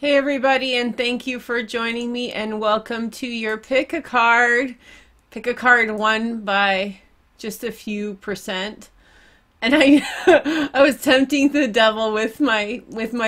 Hey everybody, and thank you for joining me, and welcome to your pick a card. Pick a card won by just a few percent. And I was tempting the devil with my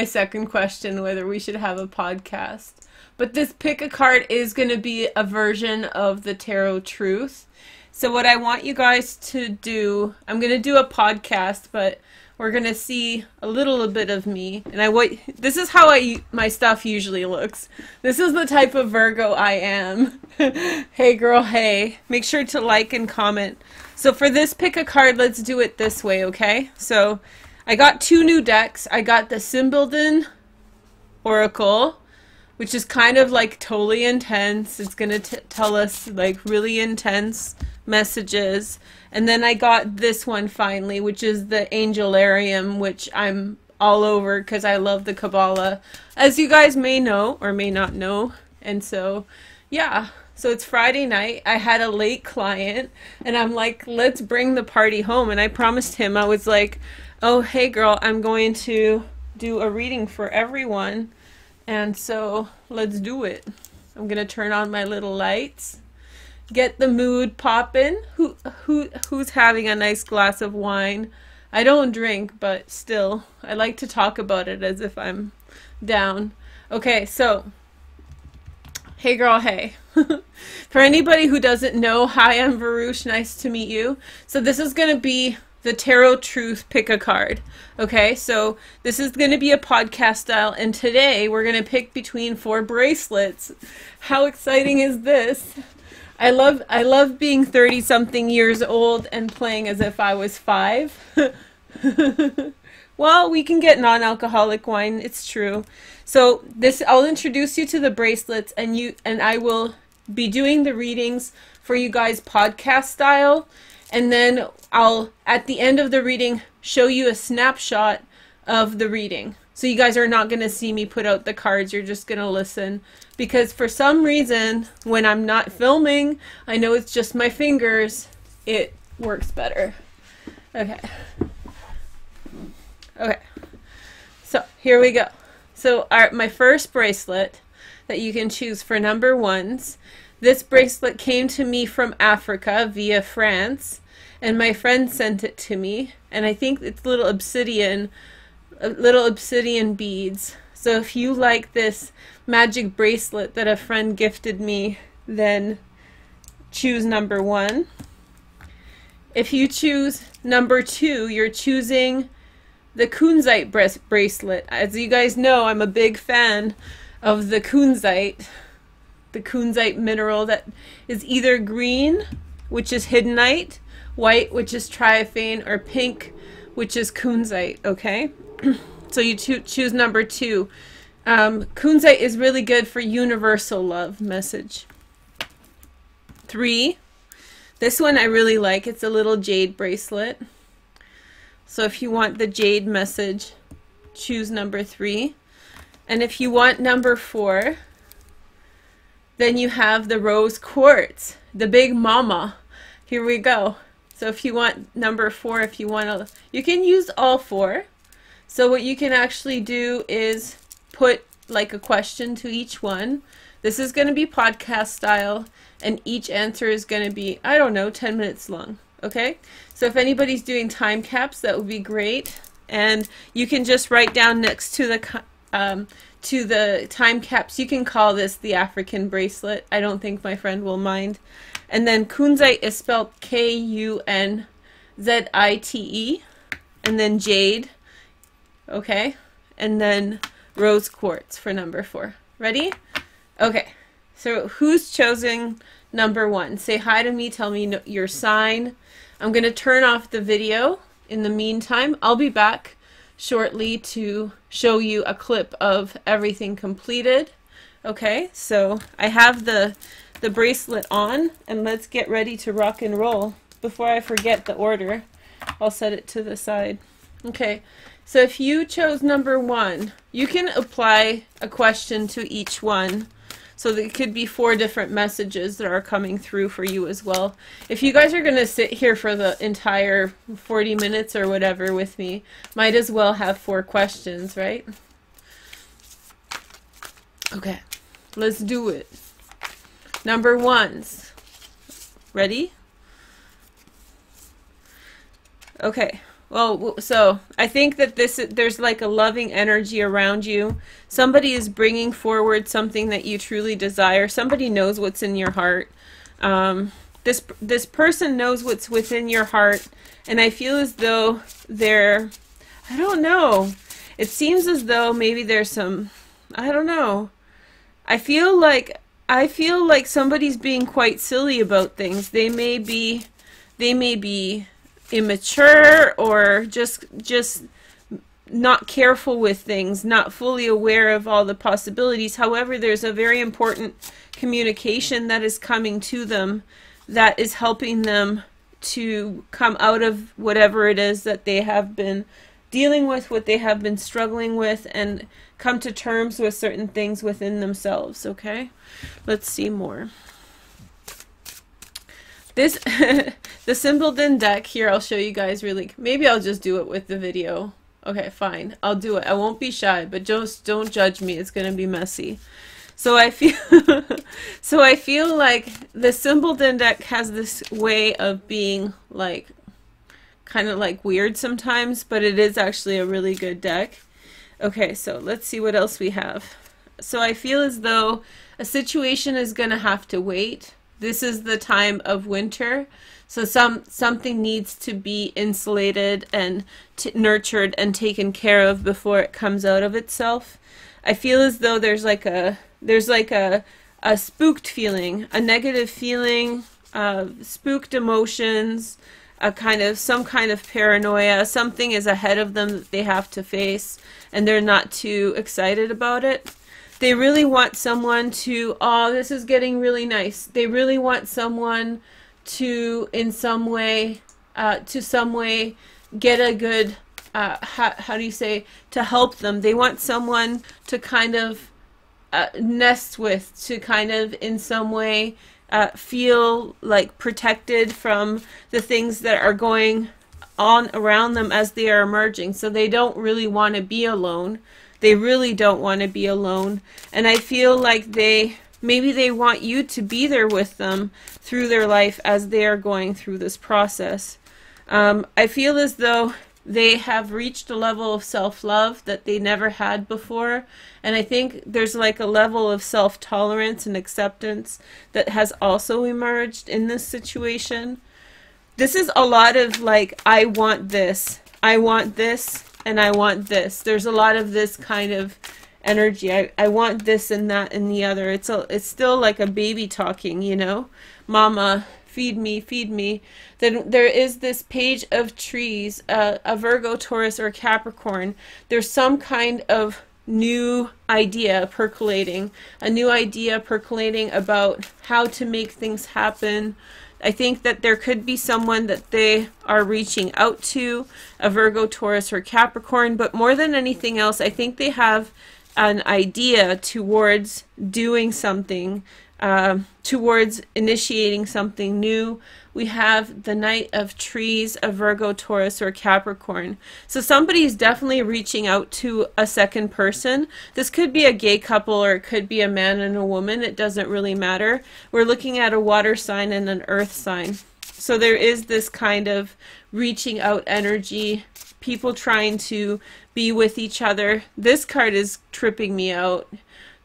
second question, whether we should have a podcast. But this pick a card is going to be a version of the Tarot Truth. So what I want you guys to do, I'm going to do a podcast, but we're going to see a little bit of me. And this is how my stuff usually looks. This is the type of Virgo I am. Hey girl, hey. Make sure to like and comment. So for this pick a card, let's do it this way, okay? So I got two new decks. I got the Symboldin Oracle, which is kind of like totally intense. It's going to tell us like really intense messages. And then I got this one finally, which is the Angelarium, which I'm all over because I love the Kabbalah, as you guys may know or may not know. And so, yeah. So it's Friday night. I had a late client, and I'm like, let's bring the party home. And I promised him, I was like, oh, hey girl, I'm going to do a reading for everyone. And so let's do it. I'm going to turn on my little lights. Get the mood poppin'. Who's having a nice glass of wine? I don't drink, but still, I like to talk about it as if I'm down. Okay, so, hey girl, hey. For anybody who doesn't know, hi, I'm Veroosh. Nice to meet you. So this is going to be the Tarot Truth pick a card. Okay, so this is going to be a podcast style, and today we're going to pick between 4 bracelets. How exciting is this? I love being 30-something years old and playing as if I was 5. Well, we can get non-alcoholic wine, it's true. So I'll introduce you to the bracelets, and I will be doing the readings for you guys podcast style, and then I'll at the end of the reading show you a snapshot of the reading. So you guys are not going to see me put out the cards, you're just going to listen. Because for some reason, when I'm not filming, I know it's just my fingers, it works better. Okay. Okay. So, here we go. So, my first bracelet that you can choose for number 1s. This bracelet came to me from Africa via France. And my friend sent it to me. And I think it's little obsidian beads. So if you like this magic bracelet that a friend gifted me, then choose number 1. If you choose number 2, you're choosing the Kunzite bracelet. As you guys know, I'm a big fan of the Kunzite mineral that is either green, which is hiddenite, white, which is triaphane, or pink, which is Kunzite, okay? So you choose number 2. Kunzite is really good for universal love message. 3. This one I really like. It's a little jade bracelet. So if you want the jade message, choose number 3. And if you want number 4, then you have the rose quartz, the big mama. Here we go. So if you want number 4, you can use all 4. So what you can actually do is put like a question to each one. This is going to be podcast style, and each answer is going to be, I don't know, 10 minutes long. Okay? So if anybody's doing time caps, that would be great. And you can just write down next to the time caps, you can call this the African bracelet. I don't think my friend will mind. And then Kunzite is spelled Kunzite. And then Jade. Okay, and then rose quartz for number 4. Ready? Okay, so who's choosing number 1? Say hi to me, tell me your sign. I'm going to turn off the video. In the meantime, I'll be back shortly to show you a clip of everything completed. Okay, so I have the bracelet on, and let's get ready to rock and roll. Before I forget the order, I'll set it to the side. Okay, so if you chose number 1, you can apply a question to each one. So there could be 4 different messages that are coming through for you as well. If you guys are going to sit here for the entire 40 minutes or whatever with me, might as well have 4 questions, right? Okay, let's do it. Number ones. Ready? Okay. Well, so I think that there's like a loving energy around you. Somebody is bringing forward something that you truly desire. Somebody knows what's in your heart. This person knows what's within your heart, and I feel as though I don't know. It seems as though maybe there's some, I don't know. I feel like somebody's being quite silly about things. They may be immature, or just not careful with things, not fully aware of all the possibilities. However, there's a very important communication that is coming to them that is helping them to come out of whatever it is that they have been dealing with, what they have been struggling with, and come to terms with certain things within themselves. Okay, let's see more. This the Simpleton deck here, I'll show you guys really. Maybe I'll just do it with the video. Okay, fine. I'll do it. I won't be shy, but just don't judge me. It's going to be messy. So I feel like the Simpleton deck has this way of being like kind of like weird sometimes, but it is actually a really good deck. Okay, so let's see what else we have. So I feel as though a situation is going to have to wait. This is the time of winter, so something needs to be insulated and nurtured and taken care of before it comes out of itself. I feel as though there's like a spooked feeling, a negative feeling, spooked emotions, some kind of paranoia. Something is ahead of them that they have to face, and they're not too excited about it. They really want someone to, oh, this is getting really nice. They really want someone to, in some way, get a good, how do you say, to help them. They want someone to kind of nest with, to kind of, in some way, feel like protected from the things that are going on around them as they are emerging. So they don't really want to be alone. They really don't want to be alone. And I feel like maybe they want you to be there with them through their life as they are going through this process. I feel as though they have reached a level of self-love that they never had before. And I think there's like a level of self-tolerance and acceptance that has also emerged in this situation. This is a lot of like, I want this, and I want this. There's a lot of this kind of energy. I want this and that and the other. It's still like a baby talking, you know? Mama, feed me, feed me. Then there is this page of trees, a Virgo, Taurus, or Capricorn. There's some kind of new idea percolating, a new idea percolating about how to make things happen. I think that there could be someone that they are reaching out to, a Virgo, Taurus, or Capricorn, but more than anything else, I think they have an idea towards doing something, towards initiating something new. We have the Knight of Trees, a Virgo, Taurus, or Capricorn. So somebody is definitely reaching out to a second person. This could be a gay couple, or it could be a man and a woman. It doesn't really matter. We're looking at a water sign and an earth sign. So there is this kind of reaching out energy, people trying to be with each other. This card is tripping me out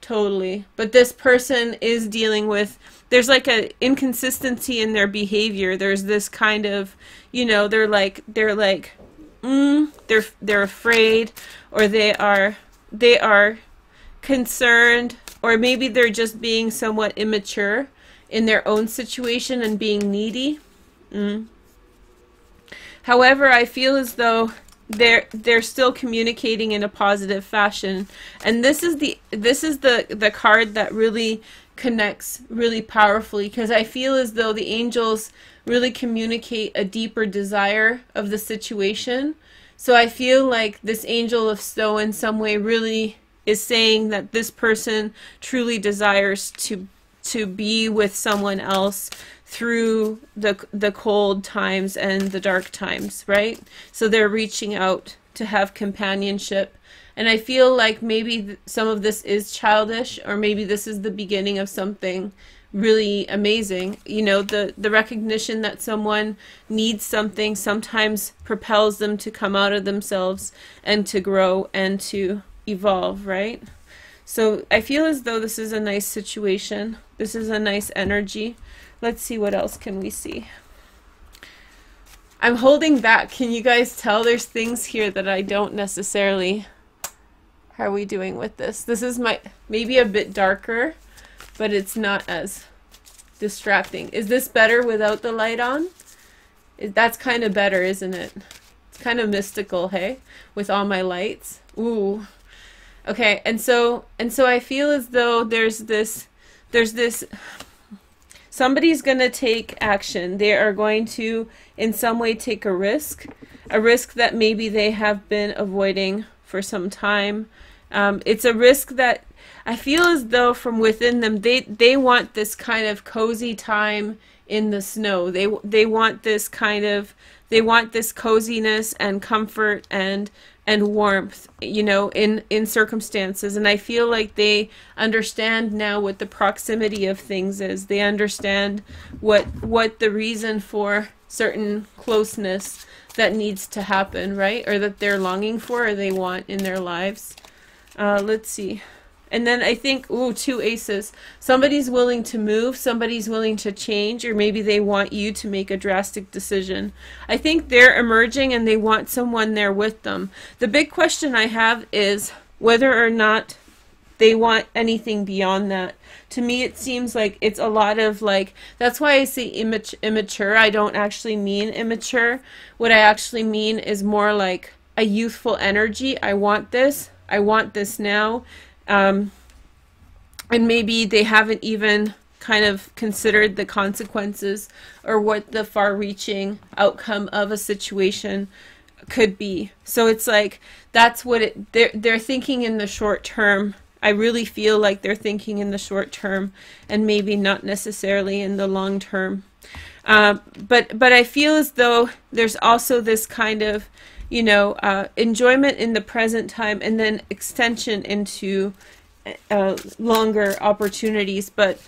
totally. But this person is dealing with, there's like an inconsistency in their behavior. There's this kind of, you know, they're afraid, or they are concerned, or maybe they're just being somewhat immature in their own situation and being needy. However, I feel as though they're still communicating in a positive fashion, and this is the card that really connects really powerfully, because I feel as though the angels really communicate a deeper desire of the situation. So I feel like this angel of snow in some way really is saying that this person truly desires to be with someone else through the cold times and the dark times, right? So they're reaching out to have companionship. And I feel like maybe some of this is childish, or maybe this is the beginning of something really amazing. You know, the recognition that someone needs something sometimes propels them to come out of themselves and to grow and to evolve, right? So I feel as though this is a nice situation. This is a nice energy. Let's see, what else can we see? I'm holding back. Can you guys tell there's things here that I don't necessarily... How are we doing with this? This is maybe a bit darker, but it's not as distracting. Is this better without the light on? That's kind of better, isn't it? It's kind of mystical, hey? With all my lights. Ooh. Okay, and so I feel as though there's this somebody's going to take action. They are going to in some way take a risk that maybe they have been avoiding for some time. It's a risk that I feel as though from within them, they want this kind of cozy time in the snow. They want this kind of, they want this coziness and comfort and warmth, you know, in circumstances. And I feel like they understand now what the proximity of things is. They understand what the reason for certain closeness that needs to happen, right? Or that they're longing for or they want in their lives. Let's see. And then I think, ooh, 2 aces. Somebody's willing to move, somebody's willing to change, or maybe they want you to make a drastic decision. I think they're emerging and they want someone there with them. The big question I have is whether or not they want anything beyond that. To me, it seems like it's a lot of like, that's why I say immature. I don't actually mean immature. What I actually mean is more like a youthful energy. I want this now. And maybe they haven't even kind of considered the consequences or what the far-reaching outcome of a situation could be. So it's like that's what they're thinking in the short term. I really feel like they're thinking in the short term and maybe not necessarily in the long term. But I feel as though there's also this kind of, you know, enjoyment in the present time and then extension into longer opportunities. But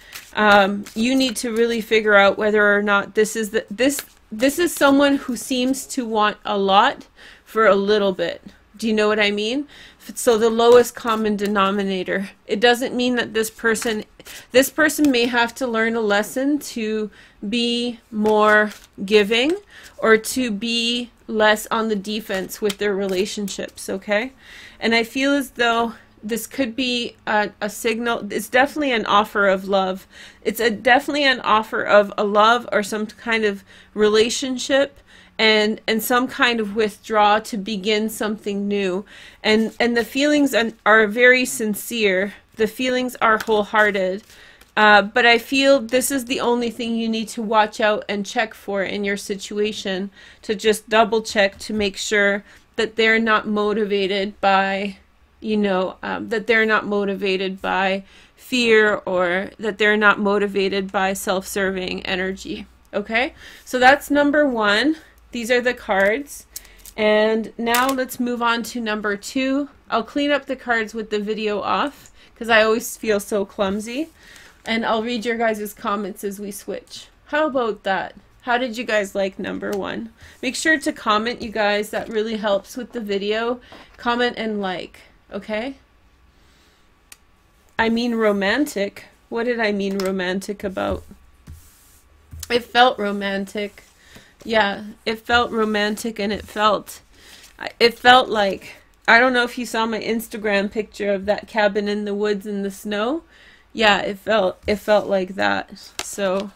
you need to really figure out whether or not this is this is someone who seems to want a lot for a little bit. Do you know what I mean? So the lowest common denominator. It doesn't mean that this person may have to learn a lesson to be more giving or to be less on the defense with their relationships, okay? And I feel as though this could be a signal. It's definitely an offer of love. It's definitely an offer of a love or some kind of relationship and some kind of withdrawal to begin something new. And the feelings are very sincere. The feelings are wholehearted. But I feel this is the only thing you need to watch out and check for in your situation, to just double check to make sure that they're not motivated by, you know, that they're not motivated by fear or that they're not motivated by self-serving energy. Okay, so that's number 1. These are the cards. And now let's move on to number 2. I'll clean up the cards with the video off because I always feel so clumsy. And I'll read your guys' comments as we switch. How about that? How did you guys like number 1? Make sure to comment, you guys. That really helps with the video. Comment and like, okay? I mean romantic. What did I mean romantic about? It felt romantic. Yeah, it felt romantic, and it felt like, I don't know if you saw my Instagram picture of that cabin in the woods in the snow. Yeah, it felt like that. So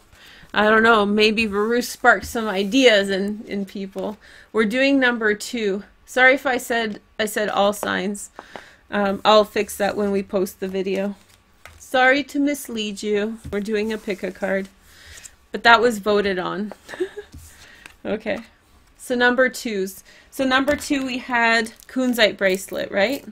I don't know, maybe Veroosh sparked some ideas in people. We're doing number 2. Sorry if I said all signs. I'll fix that when we post the video. Sorry to mislead you. We're doing a pick a card, but that was voted on. Okay, so number 2s. So number 2 we had Kunzite bracelet, right?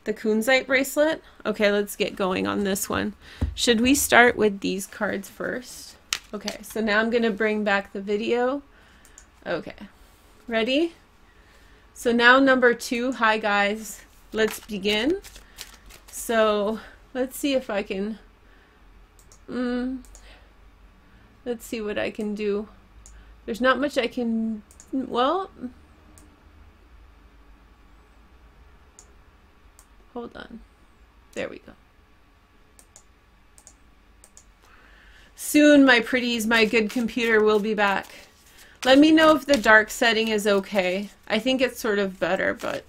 The Kunzite bracelet. Okay, let's get going on this one. Should we start with these cards first? Okay, so now I'm going to bring back the video. Okay, ready? So now number 2. Hi guys, let's begin. So let's see if I can, let's see what I can do. There's not much I can, well, hold on. There we go. Soon, my pretties, my good computer will be back. Let me know if the dark setting is okay. I think it's sort of better, but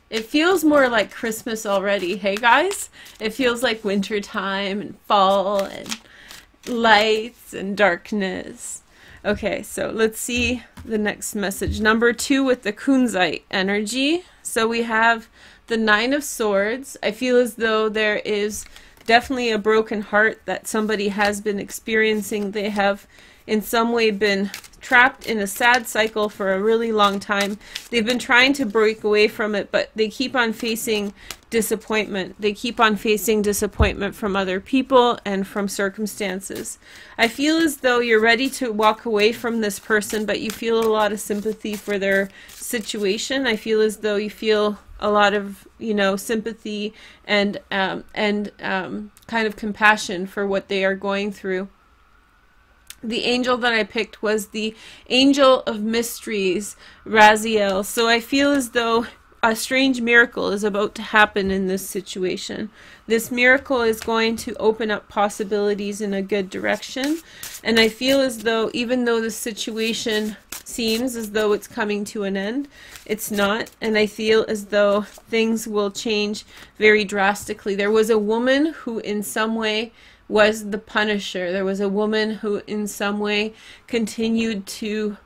it feels more like Christmas already. Hey guys? It feels like winter time and fall and lights and darkness. Okay, so let's see the next message. Number 2 with the Kunzite energy. So we have the 9 of Swords. I feel as though there is definitely a broken heart that somebody has been experiencing. They have in some way been trapped in a sad cycle for a really long time. They've been trying to break away from it, but they keep on facing disappointment. They keep on facing disappointment from other people and from circumstances. I feel as though you're ready to walk away from this person, but you feel a lot of sympathy for their situation. I feel as though you feel a lot of, you know, sympathy and kind of compassion for what they are going through. The angel that I picked was the Angel of Mysteries, Raziel. So I feel as though a strange miracle is about to happen in this situation. This miracle is going to open up possibilities in a good direction. And I feel as though even though the situation seems as though it's coming to an end, it's not. And I feel as though things will change very drastically. There was a woman who in some way was the punisher. There was a woman who in some way continued to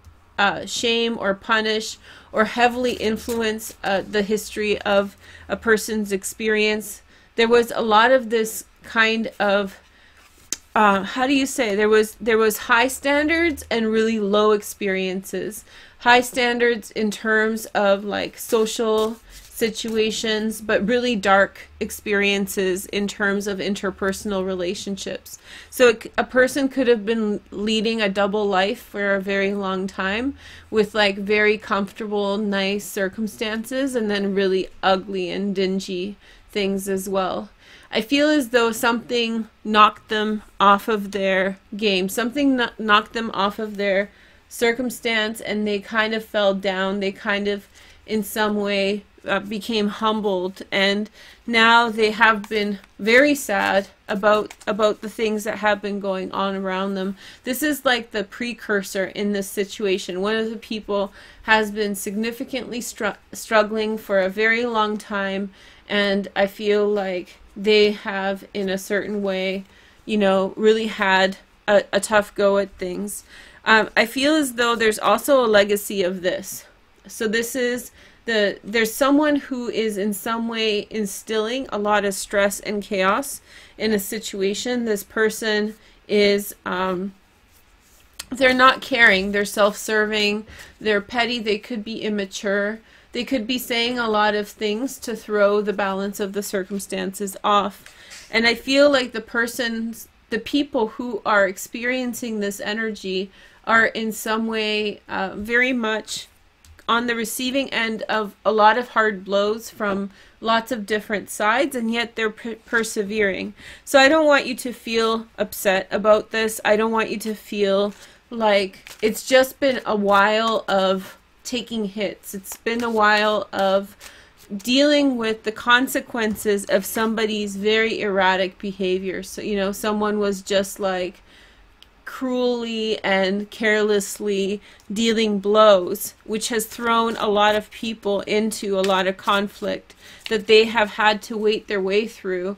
shame or punish or heavily influence the history of a person's experience. There was a lot of this kind of how do you say, there was high standards and really low experiences. High standards in terms of like social situations, but really dark experiences in terms of interpersonal relationships. So a person could have been leading a double life for a very long time with like very comfortable, nice circumstances, and then really ugly and dingy things as well. I feel as though something knocked them off of their game. Something knocked them off of their circumstance, and they kind of fell down. They kind of, in some way, became humbled, and now they have been very sad about the things that have been going on around them. This is like the precursor in this situation. One of the people has been significantly struggling for a very long time, and I feel like they have, in a certain way, you know, really had a tough go at things. I feel as though there's also a legacy of this. So this is there's someone who is in some way instilling a lot of stress and chaos in a situation. This person is, they're not caring, they're self-serving, they're petty, they could be immature, they could be saying a lot of things to throw the balance of the circumstances off. And I feel like the people who are experiencing this energy are in some way very much on the receiving end of a lot of hard blows from lots of different sides, and yet they're persevering. So I don't want you to feel upset about this. I don't want you to feel like it's just been a while of taking hits. It's been a while of dealing with the consequences of somebody's very erratic behavior. So, you know, someone was just like cruelly and carelessly dealing blows, which has thrown a lot of people into a lot of conflict that they have had to wade their way through,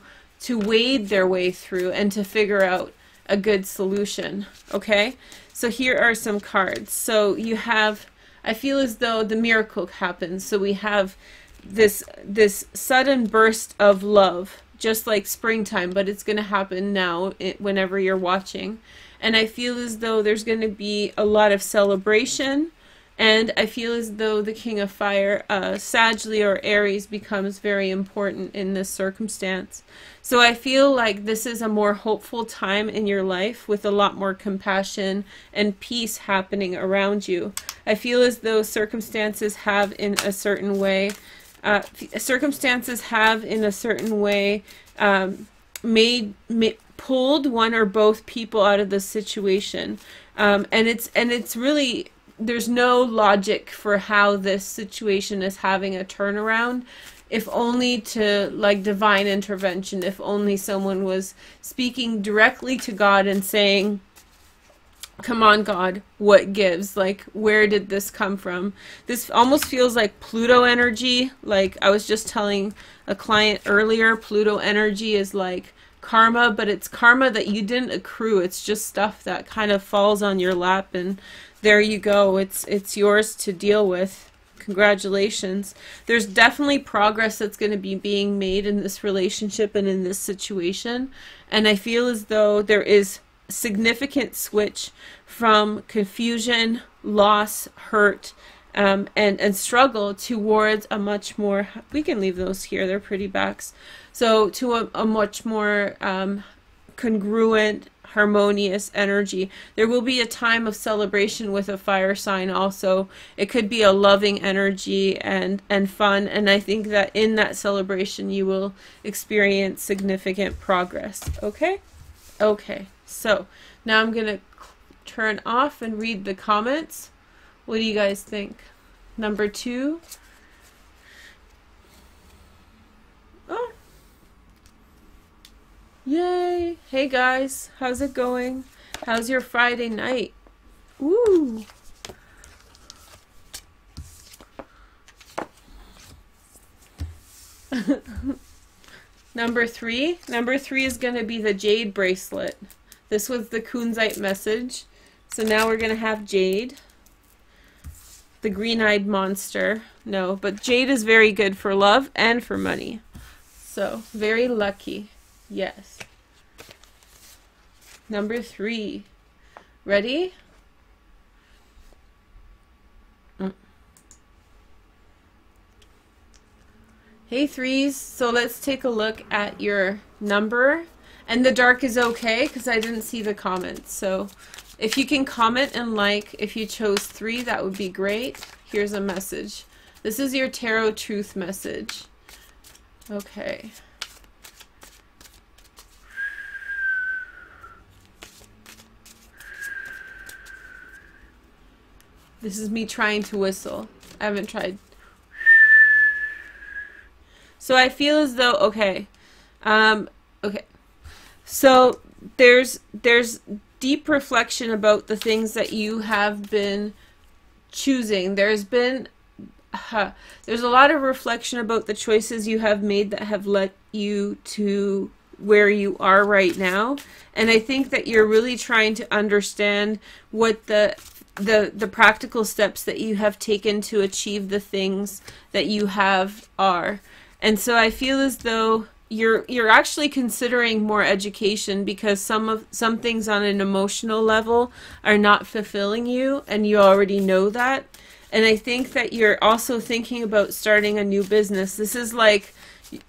and to figure out a good solution. Okay, so here are some cards. So you have, I feel as though the miracle happens. So we have this sudden burst of love, just like springtime, but it's going to happen now whenever you're watching. And I feel as though there's going to be a lot of celebration, and I feel as though the King of Fire, Sagittarius or Aries, becomes very important in this circumstance. So I feel like this is a more hopeful time in your life with a lot more compassion and peace happening around you. I feel as though circumstances have in a certain way, pulled one or both people out of the situation. And it's really, there's no logic for how this situation is having a turnaround, if only to like divine intervention, if only someone was speaking directly to God and saying, come on, God, what gives? Like, where did this come from? This almost feels like Pluto energy. Like I was just telling a client earlier, Pluto energy is like karma, but it's karma that you didn't accrue. It's just stuff that kind of falls on your lap, and there you go. It's yours to deal with. Congratulations. There's definitely progress that's going to be being made in this relationship and in this situation. And I feel as though there is significant switch from confusion, loss, hurt, and struggle towards a much more, we can leave those here, they're pretty backs. So to a much more congruent, harmonious energy. There will be a time of celebration with a fire sign also. It could be a loving energy and fun, and I think that in that celebration you will experience significant progress. Okay? Okay, so now I'm gonna turn off and read the comments. What do you guys think? Number 2. Oh. Yay! Hey guys, how's it going? How's your Friday night? Ooh! Number 3. Number 3 is going to be the Jade bracelet. This was the Kunzite message. So now we're going to have Jade. The green-eyed monster. No, but Jade is very good for love and for money. So, very lucky. Yes. Number 3. Ready? Hey 3s, so let's take a look at your number. And the dark is okay because I didn't see the comments. So if you can comment and like if you chose 3, that would be great. Here's a message. This is your tarot truth message. Okay. This is me trying to whistle. I haven't tried. So I feel as though, okay. Okay. So there's deep reflection about the things that you have been choosing. There's a lot of reflection about the choices you have made that have led you to where you are right now. And I think that you're really trying to understand what the practical steps that you have taken to achieve the things that you have are. And so I feel as though you're actually considering more education because some things on an emotional level are not fulfilling you, and you already know that. And I think that you're also thinking about starting a new business. This is like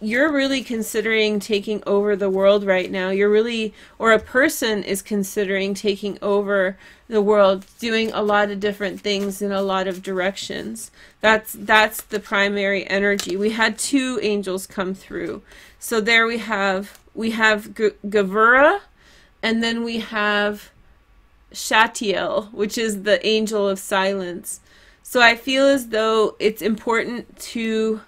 you're really considering taking over the world right now. You're really, or a person is considering taking over the world, doing a lot of different things in a lot of directions. That's the primary energy. We had 2 angels come through. So there we have Gavura, and then we have Shatiel, which is the angel of silence. So I feel as though it's important to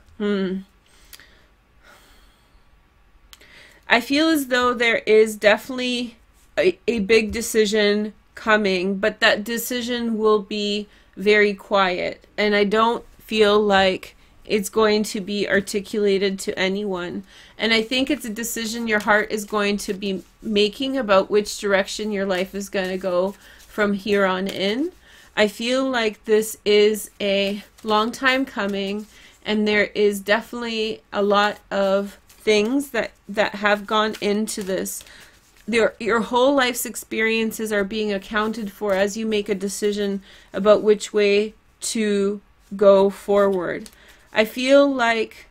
I feel as though there is definitely a big decision coming, but that decision will be very quiet. And I don't feel like it's going to be articulated to anyone. And I think it's a decision your heart is going to be making about which direction your life is going to go from here on in. I feel like this is a long time coming, and there is definitely a lot of things that have gone into this. Your whole life's experiences are being accounted for as you make a decision about which way to go forward. I feel like,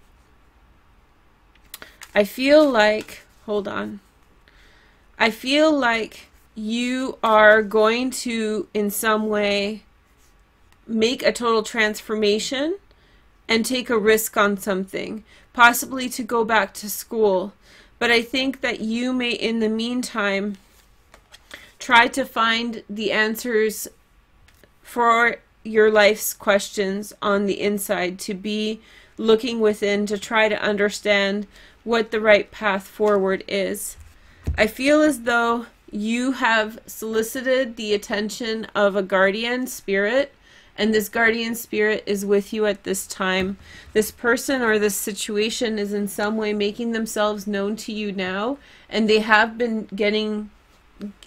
hold on. I feel like you are going to, in some way, make a total transformation and take a risk on something, possibly to go back to school. But I think that you may, in the meantime, try to find the answers for your life's questions on the inside, to be looking within to try to understand what the right path forward is. I feel as though you have solicited the attention of a guardian spirit, and this guardian spirit is with you at this time. This person or this situation is in some way making themselves known to you now, and they have been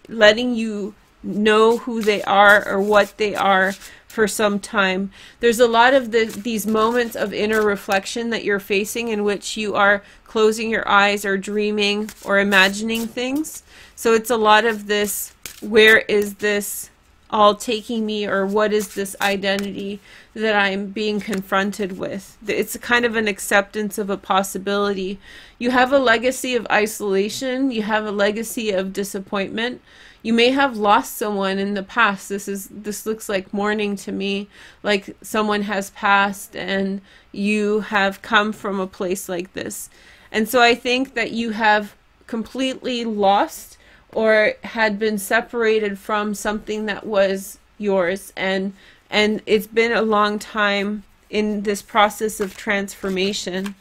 letting you know who they are or what they are for some time. There's a lot of these moments of inner reflection that you're facing, in which you are closing your eyes or dreaming or imagining things. So it's a lot of this, where is this all taking me, or what is this identity that I'm being confronted with? It's kind of an acceptance of a possibility. You have a legacy of isolation. You have a legacy of disappointment. You may have lost someone in the past. This looks like mourning to me, like someone has passed and you have come from a place like this. And so I think that you have completely lost or had been separated from something that was yours, and it's been a long time in this process of transformation.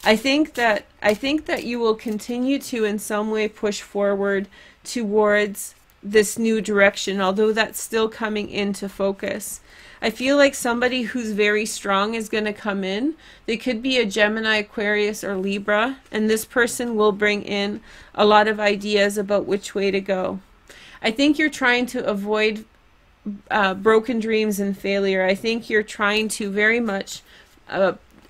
I think that you will continue to in some way push forward towards this new direction, although that's still coming into focus. I feel like somebody who's very strong is going to come in. They could be a Gemini, Aquarius, or Libra, and this person will bring in a lot of ideas about which way to go. I think you're trying to avoid broken dreams and failure. I think you're trying to very much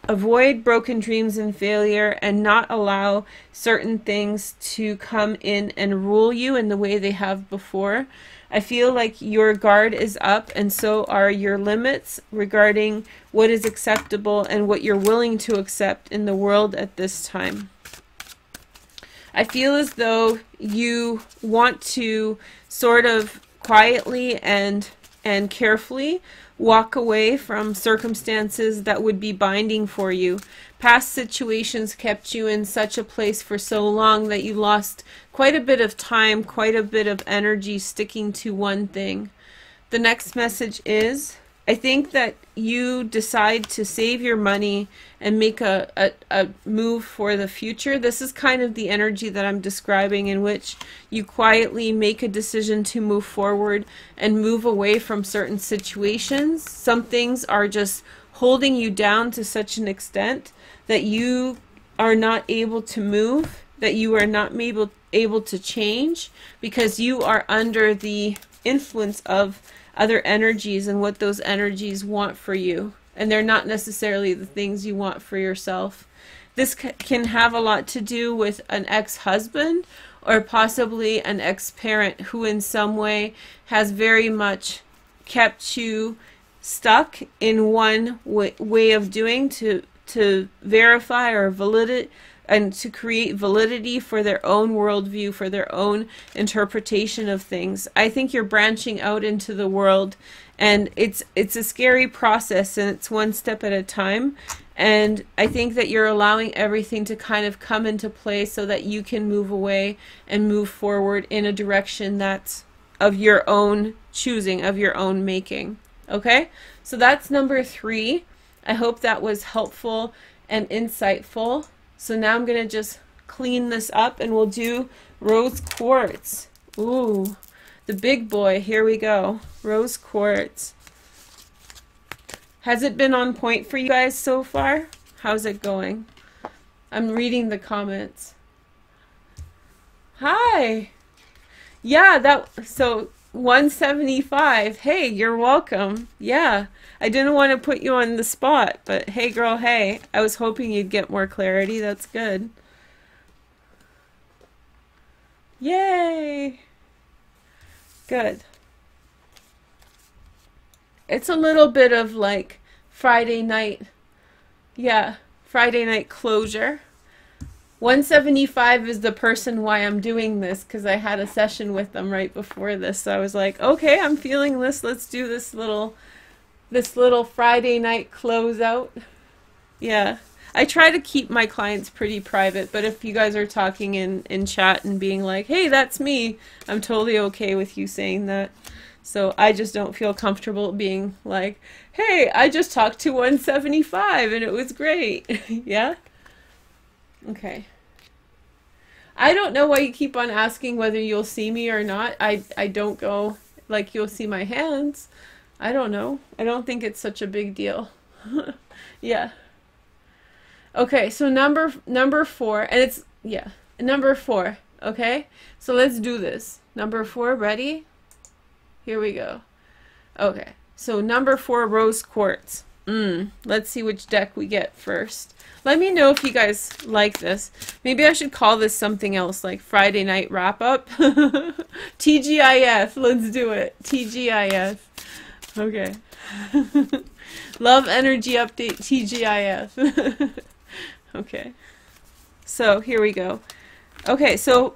avoid broken dreams and failure, and not allow certain things to come in and rule you in the way they have before. I feel like your guard is up, and so are your limits regarding what is acceptable and what you're willing to accept in the world at this time. I feel as though you want to sort of quietly and carefully walk away from circumstances that would be binding for you. Past situations kept you in such a place for so long that you lost quite a bit of time, quite a bit of energy sticking to one thing. The next message is, I think that you decide to save your money and make a move for the future. This is kind of the energy that I'm describing, in which you quietly make a decision to move forward and move away from certain situations. Some things are just holding you down to such an extent that you are not able to move, that you are not able to change, because you are under the influence of other energies and what those energies want for you, and they're not necessarily the things you want for yourself. This can have a lot to do with an ex-husband or possibly an ex-parent who in some way has very much kept you stuck in one way of doing to verify or validate, and to create validity for their own worldview, for their own interpretation of things. I think you're branching out into the world, and it's a scary process, and it's one step at a time. And I think that you're allowing everything to kind of come into play so that you can move away and move forward in a direction that's of your own choosing, of your own making. Okay? So that's number 3. I hope that was helpful and insightful. So now I'm going to just clean this up, and we'll do rose quartz. Ooh, the big boy. Here we go. Rose quartz. Has it been on point for you guys so far? How's it going? I'm reading the comments. Hi. Yeah, so 175. Hey, you're welcome. Yeah. I didn't want to put you on the spot, but hey girl, hey. I was hoping you'd get more clarity. That's good. Yay! Good. It's a little bit of like Friday night. Yeah, Friday night closure. 175 is the person why I'm doing this, because I had a session with them right before this. So I was like, okay, I'm feeling this. Let's do this little this little Friday night closeout. Yeah. I try to keep my clients pretty private, but if you guys are talking in chat and being like, hey, that's me, I'm totally okay with you saying that. So I just don't feel comfortable being like, hey, I just talked to 175 and it was great. Yeah? Okay. I don't know why you keep on asking whether you'll see me or not. I don't go like you'll see my hands. I don't know. I don't think it's such a big deal. Yeah. Okay, so number 4, and it's, yeah, number 4, okay? So let's do this. Number 4, ready? Here we go. Okay, so number 4, rose quartz. Let's see which deck we get first. Let me know if you guys like this. Maybe I should call this something else, like Friday night wrap-up. TGIF, let's do it. TGIF. Okay. Love energy update, TGIF. Okay. So here we go. Okay, so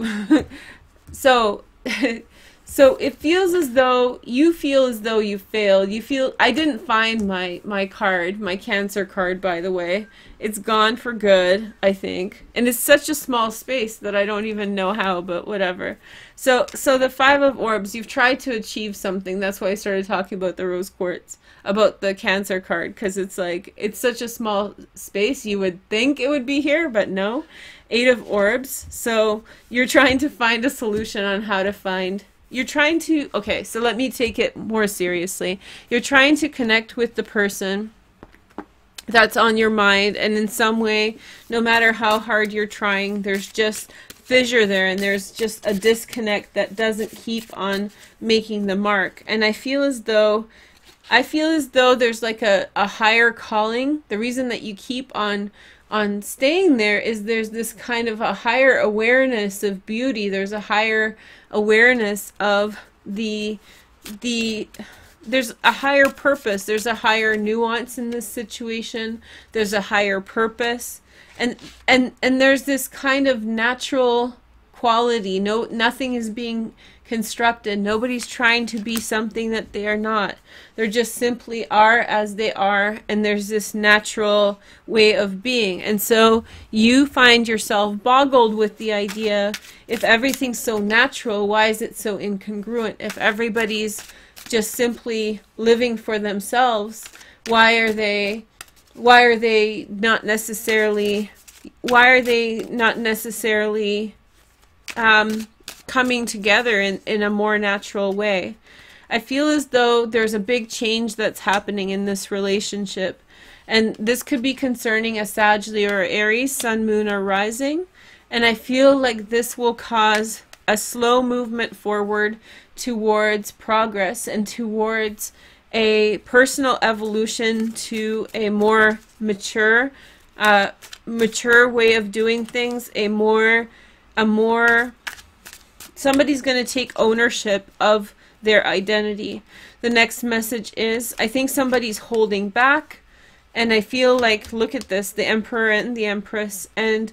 so it feels as though you feel as though you failed. You feel, I didn't find my card, my Cancer card, by the way. It's gone for good, I think. And it's such a small space that I don't even know how, but whatever. So the 5 of orbs, you've tried to achieve something. That's why I started talking about the rose quartz, about the Cancer card, because it's like, it's such a small space. You would think it would be here, but no. 8 of orbs. So you're trying to find a solution on how to find, you're trying to, okay, so let me take it more seriously. You're trying to connect with the person that's on your mind, and in some way, no matter how hard you're trying, there's just fissure there, and there's just a disconnect that doesn't keep on making the mark. And I feel as though there's like a higher calling. The reason that you keep on staying there is there's this kind of a higher awareness of beauty. There's a higher awareness of there's a higher purpose. There's a higher nuance in this situation. There's a higher purpose. And there's this kind of natural quality. Nothing is being constructed. Nobody's trying to be something that they are not. They're just simply are as they are, and there's this natural way of being. And so you find yourself boggled with the idea, if everything's so natural, why is it so incongruent? If everybody's just simply living for themselves, why are they not necessarily coming together in a more natural way? I feel as though there's a big change that's happening in this relationship, and this could be concerning a Sagittarius or Aries, Sun, Moon, or Rising, and I feel like this will cause a slow movement forward towards progress and towards a personal evolution to a more mature way of doing things, somebody's going to take ownership of their identity. The next message is, I think somebody's holding back, and I feel like, look at this, the Emperor and the Empress, and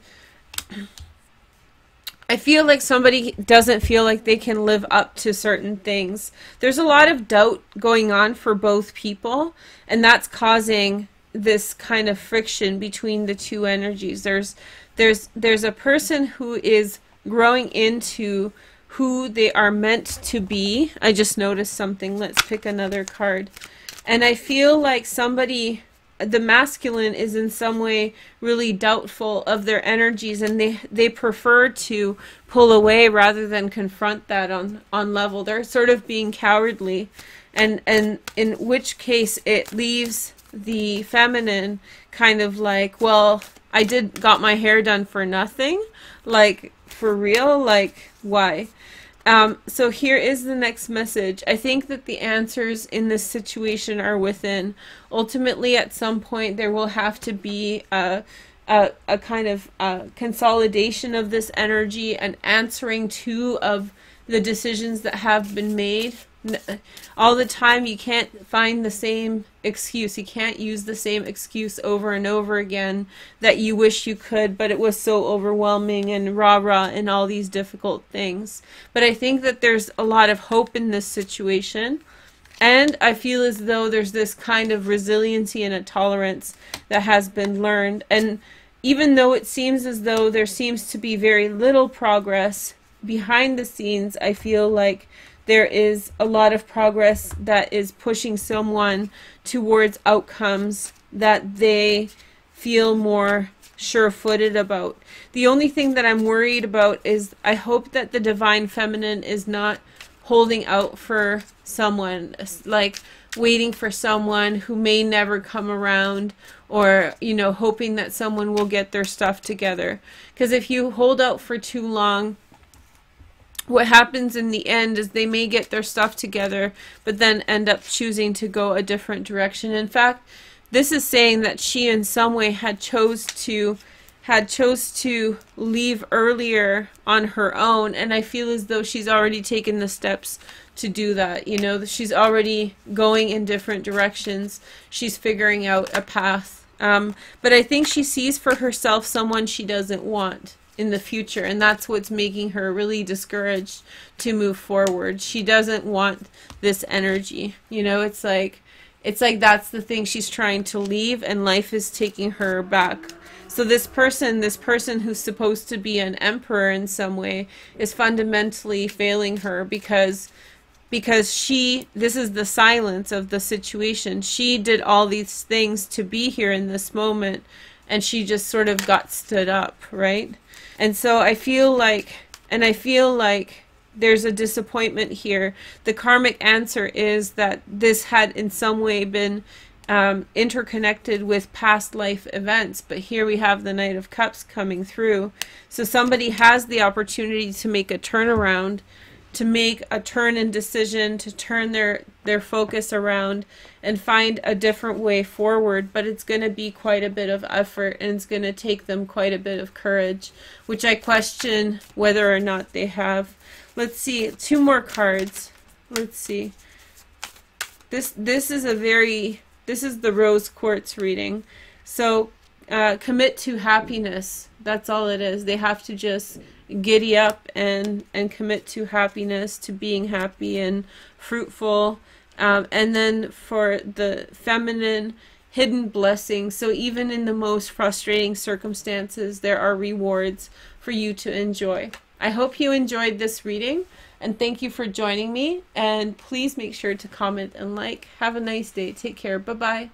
I feel like somebody doesn't feel like they can live up to certain things. There's a lot of doubt going on for both people, and that's causing this kind of friction between the two energies. There's a person who is growing into who they are meant to be. I just noticed something. Let's pick another card. And I feel like somebody, the masculine, is in some way really doubtful of their energies, and they prefer to pull away rather than confront that on level. They're sort of being cowardly, and in which case it leaves the feminine kind of like, well, I got my hair done for nothing, like, for real, like, why? So here is the next message. I think that the answers in this situation are within. Ultimately, at some point, there will have to be a kind of consolidation of this energy and answering to of the decisions that have been made. All the time, you can't find the same excuse. You can't use the same excuse over and over again that you wish you could, but it was so overwhelming and rah-rah and all these difficult things. But I think that there's a lot of hope in this situation. And I feel as though there's this kind of resiliency and a tolerance that has been learned. And even though it seems as though there seems to be very little progress behind the scenes, I feel like there is a lot of progress that is pushing someone towards outcomes that they feel more sure-footed about. The only thing that I'm worried about is I hope that the divine feminine is not holding out for someone, like waiting for someone who may never come around, or, you know, hoping that someone will get their stuff together. Because if you hold out for too long, what happens in the end is they may get their stuff together, but then end up choosing to go a different direction. In fact, this is saying that she in some way had chose to leave earlier on her own, and I feel as though she's already taken the steps to do that. You know, she's already going in different directions. She's figuring out a path. But I think she sees for herself someone she doesn't want in the future, and that's what's making her really discouraged to move forward. She doesn't want this energy. You know, it's like that's the thing she's trying to leave, and life is taking her back. So this person who's supposed to be an emperor in some way is fundamentally failing her because this is the silence of the situation. She did all these things to be here in this moment, and she just sort of got stood up, right? And so I feel like there's a disappointment here. The karmic answer is that this had in some way been interconnected with past life events, but here we have the Knight of Cups coming through. So somebody has the opportunity to make a turnaround, to make a turn in decision, to turn their focus around and find a different way forward, but it's going to be quite a bit of effort, and it's going to take them quite a bit of courage, which I question whether or not they have. Let's see, 2 more cards. Let's see. This is the rose quartz reading. So commit to happiness. That's all it is. They have to just giddy up and commit to happiness, to being happy and fruitful. And then for the feminine, hidden blessings. So even in the most frustrating circumstances, there are rewards for you to enjoy. I hope you enjoyed this reading, and thank you for joining me. And please make sure to comment and like. Have a nice day. Take care. Bye-bye.